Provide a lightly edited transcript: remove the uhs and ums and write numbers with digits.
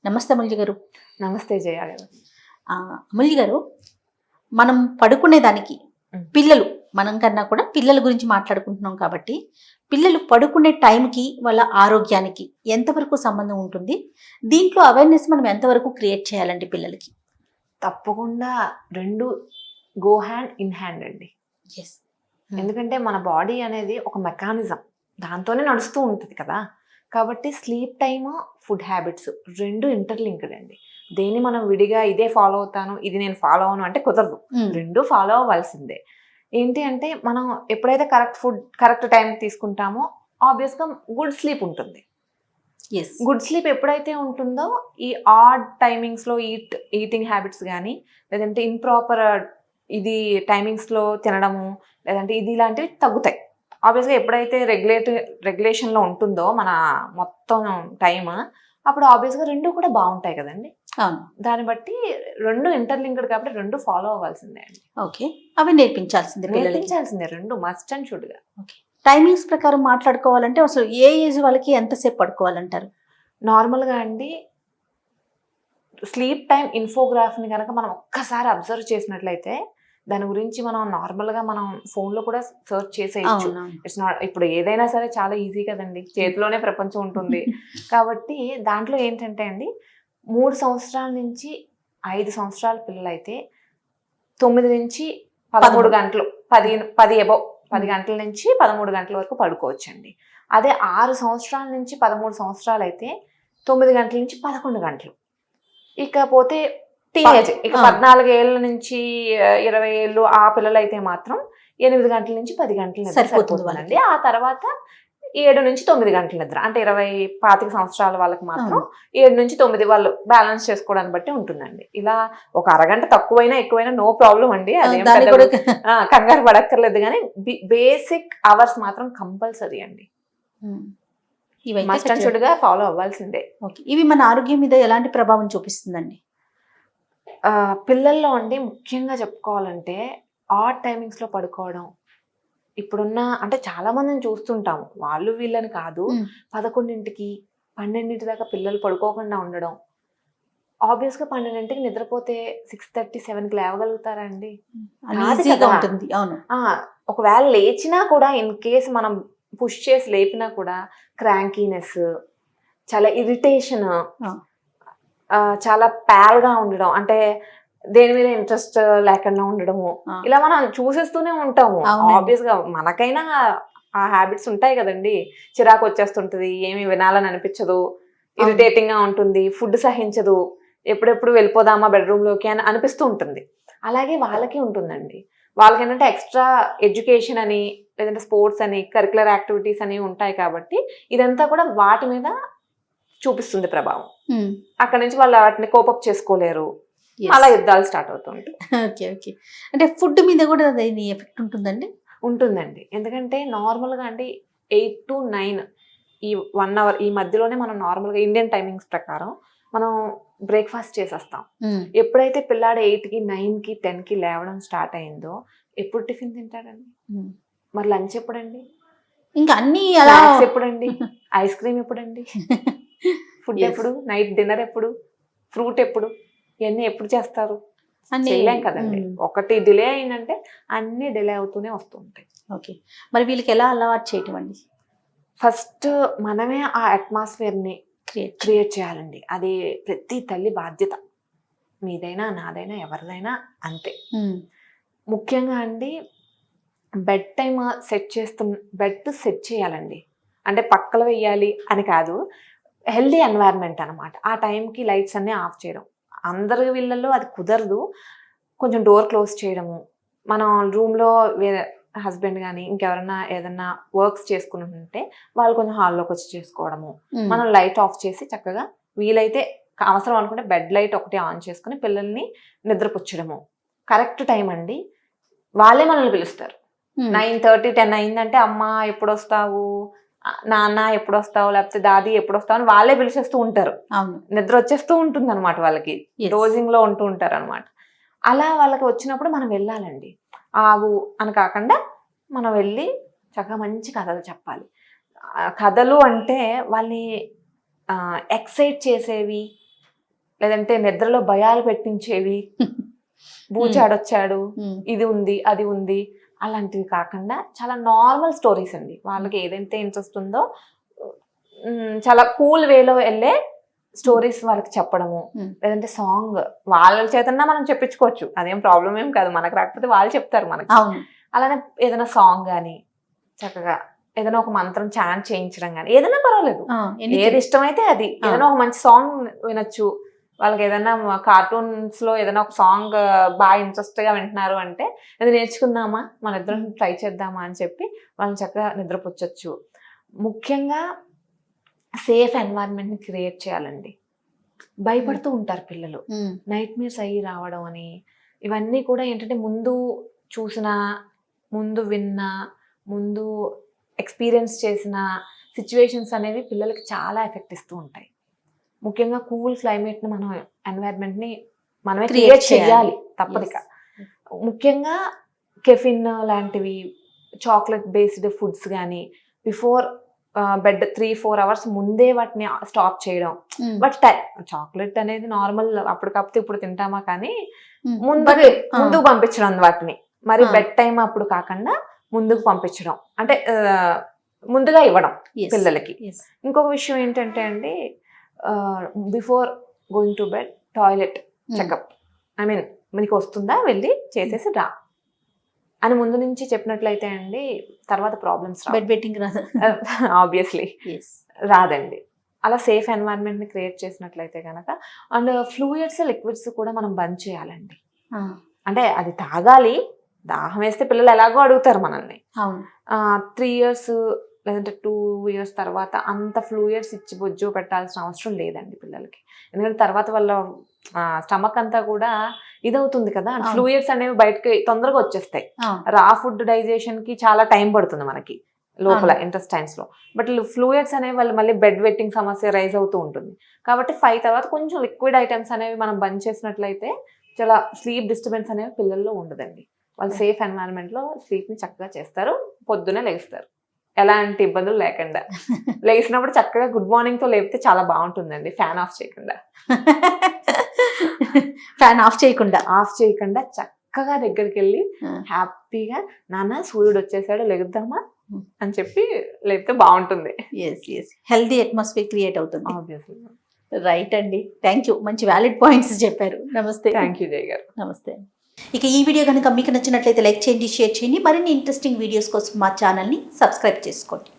నమస్తే అమూల్య గారు. నమస్తే జయ గారు. అమూల్య గారు, మనం పడుకునేదానికి పిల్లలు మనం కన్నా కూడా పిల్లల గురించి మాట్లాడుకుంటున్నాం కాబట్టి పిల్లలు పడుకునే టైంకి వాళ్ళ ఆరోగ్యానికి ఎంతవరకు సంబంధం ఉంటుంది? దీంట్లో అవేర్నెస్ మనం ఎంతవరకు క్రియేట్ చేయాలండి పిల్లలకి? తప్పకుండా రెండు గో హ్యాండ్ ఇన్ హ్యాండ్ అండి. ఎస్. ఎందుకంటే మన బాడీ అనేది ఒక మెకానిజం, దాంతోనే నడుస్తూ ఉంటుంది కదా. కాబట్టి స్లీప్ టైమ్, ఫుడ్ హ్యాబిట్స్ రెండు ఇంటర్లింక్డ్ అండి. దేన్ని మనం విడిగా ఇదే ఫాలో అవుతాను, ఇది నేను ఫాలో అవను అంటే కుదరదు. రెండు ఫాలో అవ్వాల్సిందే. ఏంటి అంటే మనం ఎప్పుడైతే కరెక్ట్ ఫుడ్ కరెక్ట్ టైం తీసుకుంటామో ఆబ్వియస్గా గుడ్ స్లీప్ ఉంటుంది. గుడ్ స్లీప్ ఎప్పుడైతే ఉంటుందో ఈ ఆడ్ టైమింగ్స్లో ఈటింగ్ హ్యాబిట్స్ కానీ, లేదంటే ఇంప్రాపర్ ఇది టైమింగ్స్లో తినడము, లేదంటే ఇది ఇలాంటివి తగ్గుతాయి. ఆబ్వియస్గా ఎప్పుడైతే రెగ్యులేషన్లో ఉంటుందో మన మొత్తం టైమ్, అప్పుడు ఆబ్వియస్గా రెండు కూడా బాగుంటాయి కదండి. దాన్ని బట్టి రెండు ఇంటర్లింక్డ్ కాబట్టి రెండు ఫాలో అవ్వాల్సిందే అండి. ఓకే, అవి నేర్పించాల్సిందే రెండు మస్ట్ అండ్ షుడ్గా. ఓకే, టైమింగ్స్ ప్రకారం మాట్లాడుకోవాలంటే అసలు ఏ ఏజ్ వాళ్ళకి ఎంతసేపు పడుకోవాలంటారు? నార్మల్గా అండి స్లీప్ టైం ఇన్ఫోగ్రాఫ్ని కనుక మనం ఒక్కసారి అబ్జర్వ్ చేసినట్లయితే దాని గురించి మనం నార్మల్గా మనం ఫోన్లో కూడా సర్చ్ చేసేయచ్చు. ఇట్స్ నాట్, ఇప్పుడు ఏదైనా సరే చాలా ఈజీ కదండి, చేతిలోనే ప్రపంచం ఉంటుంది. కాబట్టి దాంట్లో ఏంటంటే అండి 3 సంవత్సరాల నుంచి 5 సంవత్సరాల పిల్లలైతే 9 నుంచి 13 గంటలు, 10 గంటల నుంచి 13 గంటల వరకు పడుకోవచ్చండి. అదే 6 సంవత్సరాల నుంచి 13 సంవత్సరాలు అయితే 9 గంటల నుంచి 11 గంటలు. ఇకపోతే టీనేజ్, ఇక 14 ఏళ్ళ నుంచి 20 ఏళ్ళు ఆ పిల్లలు అయితే మాత్రం 8 గంటల నుంచి 10 గంటల సరిపోతుందండి. ఆ తర్వాత 7 నుంచి 9 గంటల నిద్ర, అంటే 25 సంవత్సరాల వాళ్ళకి మాత్రం 7 నుంచి 9 వాళ్ళు బ్యాలెన్స్ చేసుకోవడానికి బట్టి ఉంటుందండి. ఇలా ఒక అరగంట తక్కువైనా ఎక్కువైనా నో ప్రాబ్లం అండి, అదేం కంగారు పడక్కర్లేదు. కానీ బేసిక్ అవర్స్ మాత్రం కంపల్సరీ అండి, మస్ట్ అండ్ షుడ్ గా ఫాలో అవ్వాల్సిందే. ఇవి మన ఆరోగ్యం మీద ఎలాంటి ప్రభావం చూపిస్తుందండి? పిల్లల్లో అండి ముఖ్యంగా చెప్పుకోవాలంటే ఆడ్ టైమింగ్స్లో పడుకోవడం. ఇప్పుడున్న అంటే చాలా మందిని చూస్తుంటాము, వాళ్ళు వీళ్ళని కాదు, 11ంటికి 12ంటి దాకా పిల్లలు పడుకోకుండా ఉండడం. ఆబ్వియస్గా 12ంటికి నిద్రపోతే 6:30, 7కి లేవగలుగుతారా అండి? ఒకవేళ లేచినా కూడా ఇన్ కేస్ మనం పుష్ చేసి లేపినా కూడా క్రాంకీనెస్, చాలా ఇరిటేషన్, చాలా ప్యాల్గా ఉండడం, అంటే దేని మీద ఇంట్రెస్ట్ లేకుండా ఉండడము, ఇలా మనం చూసేస్తూనే ఉంటాము. ఆబ్వియస్గా మనకైనా ఆ హ్యాబిట్స్ ఉంటాయి కదండి. చిరాకు వచ్చేస్తుంటుంది, ఏమి వినాలని అనిపించదు, ఇరిటేటింగ్ గా ఉంటుంది, ఫుడ్ సహించదు, ఎప్పుడెప్పుడు వెళ్ళిపోదామా బెడ్రూమ్లోకి అని అనిపిస్తూ ఉంటుంది. అలాగే వాళ్ళకి ఉంటుందండి. వాళ్ళకి ఏంటంటే ఎక్స్ట్రా ఎడ్యుకేషన్ అని, లేదంటే స్పోర్ట్స్ అని, కరికులర్ యాక్టివిటీస్ అని ఉంటాయి కాబట్టి ఇదంతా కూడా వాటి మీద చూపిస్తుంది ప్రభావం. అక్కడ నుంచి వాళ్ళు వాటిని కోపప్ చేసుకోలేరు, అలా యుద్ధాలు స్టార్ట్ అవుతుంటాయి. ఓకే, అంటే ఫుడ్ మీద కూడా దీని ఎఫెక్ట్ ఉంటుందండి. ఎందుకంటే నార్మల్గా అంటే 8 to 9 ఈ 1 hour ఈ మధ్యలోనే మనం నార్మల్గా ఇండియన్ టైమింగ్స్ ప్రకారం మనం బ్రేక్ఫాస్ట్ చేసేస్తాం. ఎప్పుడైతే పిల్లాడు 8కి 9కి 10కి లేవడం స్టార్ట్ అయిందో ఎప్పుడు టిఫిన్ తింటాడండి? మరి లంచ్ ఎప్పుడండి? ఇంకా అన్ని ఎప్పుడండి? ఐస్ క్రీమ్ ఎప్పుడండి? ఫుడ్ ఎప్పుడు? నైట్ డిన్నర్ ఎప్పుడు? ఫ్రూట్ ఎప్పుడు? ఇవన్నీ ఎప్పుడు చేస్తారు? చేయలేం కదండి. ఒకటి డిలే అయిందంటే అన్ని డిలే అవుతూనే వస్తూ ఉంటాయి. ఓకే, మరి వీళ్ళకి ఎలా అలవాటు చేయటం అండి? ఫస్ట్ మనమే ఆ అట్మాస్ఫియర్ని క్రియేట్ చేయాలండి. అది ప్రతి తల్లి బాధ్యత, మీదైనా నాదైనా ఎవరిదైనా అంతే. ముఖ్యంగా అండి బెడ్ టైమ్ బెడ్ సెట్ చేయాలండి. అంటే పక్కల వేయాలి అని కాదు, హెల్దీ ఎన్వైర్న్మెంట్ అనమాట. ఆ టైంకి లైట్స్ అన్నీ ఆఫ్ చేయడం. అందరి వీళ్ళల్లో అది కుదరదు, కొంచెం డోర్ క్లోజ్ చేయడము. మనం రూమ్లో వేరే హస్బెండ్ కానీ ఇంకెవరన్నా ఏదన్నా వర్క్స్ చేసుకుని ఉంటే వాళ్ళు కొంచెం హాల్లోకి వచ్చి చేసుకోవడము. మనం లైట్ ఆఫ్ చేసి చక్కగా వీలైతే అవసరం అనుకుంటే బెడ్ లైట్ ఒకటి ఆన్ చేసుకుని పిల్లల్ని నిద్రపుచ్చడము. కరెక్ట్ టైం అండి, వాళ్ళే మనల్ని పిలుస్తారు. 9:30, 10 అయిందంటే అమ్మ ఎప్పుడు వస్తావు, నాన్న ఎప్పుడు వస్తావు, లేకపోతే దాది ఎప్పుడు వస్తావు అని వాళ్ళే పిలిచేస్తూ ఉంటారు. నిద్ర వచ్చేస్తూ ఉంటుంది అనమాట, వాళ్ళకి డోజింగ్ లో ఉంటూ ఉంటారు అనమాట. అలా వాళ్ళకి వచ్చినప్పుడు మనం వెళ్ళాలండి. ఆవు అని కాకుండా మనం వెళ్ళి చక్కగా మంచి కథలు చెప్పాలి. కథలు అంటే వాళ్ళని ఎక్సైట్ చేసేవి, లేదంటే నిద్రలో భయాలు పెట్టించేవి, బూచాడొచ్చాడు, ఇది ఉంది అది ఉంది, అలాంటివి కాకుండా చాలా నార్మల్ స్టోరీస్ అండి. వాళ్ళకి ఏదైతే ఇంట్రెస్ట్ ఉందో చాలా కూల్ వేలో వెళ్ళే స్టోరీస్ వాళ్ళకి చెప్పడము, లేదంటే సాంగ్ వాళ్ళ చేతన్నా మనం చెప్పించుకోవచ్చు, అదేం ప్రాబ్లం ఏం కాదు, మనకు రాకపోతే వాళ్ళు చెప్తారు మనకి. అలానే ఏదైనా సాంగ్ కానీ చక్కగా ఏదైనా ఒక మంత్రం చాంట్ చేయించడం కానీ ఏదైనా పర్వాలేదు, ఏది ఇష్టమైతే అది. ఏదైనా ఒక మంచి సాంగ్ వినొచ్చు, వాళ్ళకి ఏదైనా కార్టూన్స్ లో ఏదైనా ఒక సాంగ్ బాగా ఇంట్రెస్ట్ గా వింటున్నారు అంటే అది నేర్చుకుందామా, మన ఇద్దరం ట్రై చేద్దామా అని చెప్పి వాళ్ళని చక్కగా నిద్రపుచ్చొచ్చు. ముఖ్యంగా సేఫ్ ఎన్వైరన్మెంట్ ని క్రియేట్ చేయాలండి. భయపడుతూ ఉంటారు పిల్లలు, నైట్ మేర్స్ అయ్యి రావడం అని. ఇవన్నీ కూడా ఏంటంటే ముందు చూసిన, ముందు విన్న, ముందు ఎక్స్పీరియన్స్ చేసిన సిచ్యువేషన్స్ అనేవి పిల్లలకి చాలా ఎఫెక్ట్ ఇస్తూ ఉంటాయి. ముఖ్యంగా కూల్ క్లైమేట్ ని మనం ఎన్వైరన్మెంట్ ని మనమే క్రియేట్ చేయాలి తప్పదిక. ముఖ్యంగా కెఫిన్ లాంటివి, చాక్లెట్ బేస్డ్ ఫుడ్స్ కానీ బిఫోర్ బెడ్ 3-4 hours ముందే వాటిని స్టాప్ చేయడం. బట్ చాక్లెట్ అనేది నార్మల్ అప్పటికప్పుడు ఇప్పుడు తింటామా, కానీ ముందుకు పంపించడం వాటిని. మరి బెడ్ టైం అప్పుడు కాకుండా ముందుకు పంపించడం, అంటే ముందుగా ఇవ్వడం పిల్లలకి. ఇంకొక విషయం ఏంటంటే అండి, before going to bed toilet checkup, I mean మీకు వస్తుందా వెళ్ళి చేసేసి రా అని ముందు నుంచి చెప్పినట్లయితే అండి తర్వాత ప్రాబ్లమ్స్ బెడ్ వెట్టింగ్ రాదు, ఆబ్వియస్లీ రాదండి. అలా సేఫ్ ఎన్వైరన్మెంట్ ని క్రియేట్ చేసినట్లయితే కనుక. అండ్ ఫ్లూయిడ్స్, లిక్విడ్స్ కూడా మనం బంద్ చేయాలండి. అంటే అది తాగాలి, దాహం వేస్తే పిల్లలు ఎలాగో అడుగుతారు మనల్ని. 3 years లేదంటే 2 years తర్వాత అంత ఫ్లూయిడ్స్ ఇచ్చి బొజ్జు పెట్టాల్సిన అవసరం లేదండి పిల్లలకి. ఎందుకంటే తర్వాత వాళ్ళ స్టమక్ అంతా కూడా ఇదవుతుంది కదా, ఫ్లూయిడ్స్ అనేవి బయటకి తొందరగా వచ్చేస్తాయి. రా ఫుడ్ డైజెషన్ కి చాలా టైం పడుతుంది మనకి లోపల ఇంటెస్టైన్స్ లో. బట్ ఫ్లూయిడ్స్ అనేవి వాళ్ళు మళ్ళీ బెడ్ వెట్టింగ్ సమస్య రైజ్ అవుతూ ఉంటుంది. కాబట్టి 5 తర్వాత కొంచెం లిక్విడ్ ఐటమ్స్ అనేవి మనం బంద్ చేసినట్లయితే చాలా స్లీప్ డిస్టర్బెన్స్ అనేవి పిల్లల్లో ఉండదండి. వాళ్ళు సేఫ్ ఎన్వైరన్మెంట్ లో స్లీప్ ని చక్కగా చేస్తారు, పొద్దునే లేస్తారు ఎలాంటి ఇబ్బందులు లేకుండా. లేచినప్పుడు చక్కగా గుడ్ మార్నింగ్ తో లేపితే చాలా బాగుంటుందండి, ఫ్యాన్ ఆఫ్ చేయకుండా. ఫ్యాన్ ఆఫ్ చేయకుండా చక్కగా దగ్గరికి వెళ్ళి హ్యాపీగా నాన్న సూర్యుడు వచ్చేసాడు లెగుద్దామా అని చెప్పి లేపితే బాగుంటుంది. హెల్దీ అట్మాస్ఫియర్ క్రియేట్ అవుతుంది. ఆబ్వియస్లీ. రైట్ అండి, థ్యాంక్ యూ, మంచి వ్యాలిడ్ పాయింట్స్ చెప్పారు. నమస్తే. థ్యాంక్ యూ జయ గారు. నమస్తే. ఇక ఈ వీడియో కనుక మీకు నచ్చినట్లయితే లైక్ చేయండి, షేర్ చేయండి. మరిన్ని ఇంట్రెస్టింగ్ వీడియోస్ కోసం మా ఛానల్ని సబ్స్క్రైబ్ చేసుకోండి.